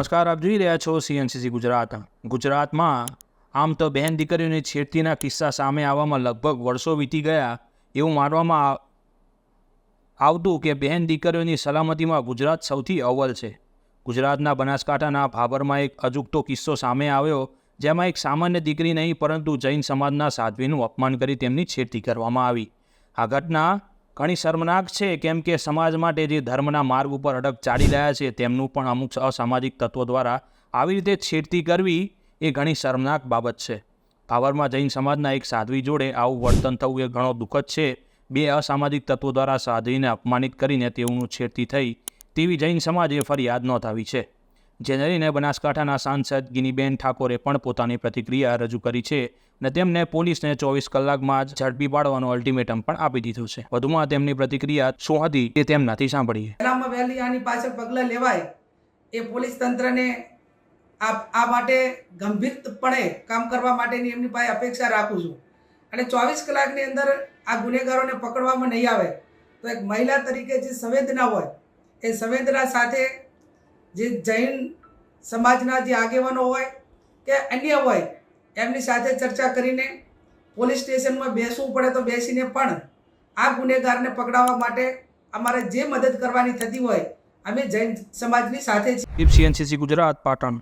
નમસ્કાર, આપ જોઈ રહ્યા છો સીએનસીસી ગુજરાત. ગુજરાતમાં આમ તો બહેન દીકરીઓની છેડતીના કિસ્સા સામે આવવામાં લગભગ વર્ષો વીતી ગયા એવું માનવામાં આવતું કે બહેન દીકરીઓની સલામતીમાં ગુજરાત સૌથી અવ્વલ છે. ગુજરાતના બનાસકાંઠાના ભાભરમાં એક અજુગતો કિસ્સો સામે આવ્યો, જેમાં એક સામાન્ય દીકરી નહીં પરંતુ જૈન સમાજના સાધ્વીનું અપમાન કરી તેમની છેડતી કરવામાં આવી. આ ઘટના ઘણી શર્મનાક છે, કેમ કે સમાજ માટે જે ધર્મના માર્ગ ઉપર અડગ ચાલી રહ્યા છે તેમનું પણ અમુક અસામાજિક તત્વો દ્વારા આવી રીતે છેડતી કરવી એ ઘણી શર્મનાક બાબત છે. ભાભરમાં જૈન સમાજના એક સાધ્વી જોડે આવું વર્તન થવું એ ઘણો દુઃખદ છે. બે અસામાજિક તત્વો દ્વારા સાધ્વીને અપમાનિત કરીને તેઓનું છેડતી થઈ તેવી જૈન સમાજે ફરિયાદ નોંધાવી છે, જેને લઈને બનાસકાંઠાના સાંસદ ગિનીબેન ઠાકોરે પણ પોતાની પ્રતિક્રિયા રજૂ કરી છે અને તેમને પોલીસને 24 કલાકમાં જ ઝડપી પાડવાનો અલ્ટિમેટમ પણ આપી દીધું છે. વધુમાં તેમની પ્રતિક્રિયા શું હતી તે તેમનાથી સાંભળીએ. પહેલામાં વહેલી આની પાછળ પગલાં લેવાય એ પોલીસ તંત્રને આ માટે ગંભીરપણે કામ કરવા માટેની એમની પાસે અપેક્ષા રાખું છું. અને 24 કલાકની અંદર આ ગુનેગારોને પકડવામાં નહીં આવે તો એક મહિલા તરીકે જે સંવેદના હોય એ સંવેદના સાથે જે જૈન સમાજના જે આગેવાનો હોય કે અન્ય હોય એમની સાથે ચર્ચા કરીને પોલીસ સ્ટેશનમાં બેસવું પડે તો બેસીને પણ આ ગુનેગારને પકડાવવા માટે અમારે જે મદદ કરવાની થતી હોય અમે જૈન સમાજની સાથે છીએ. સીએનસીસી ગુજરાત, પાટણ.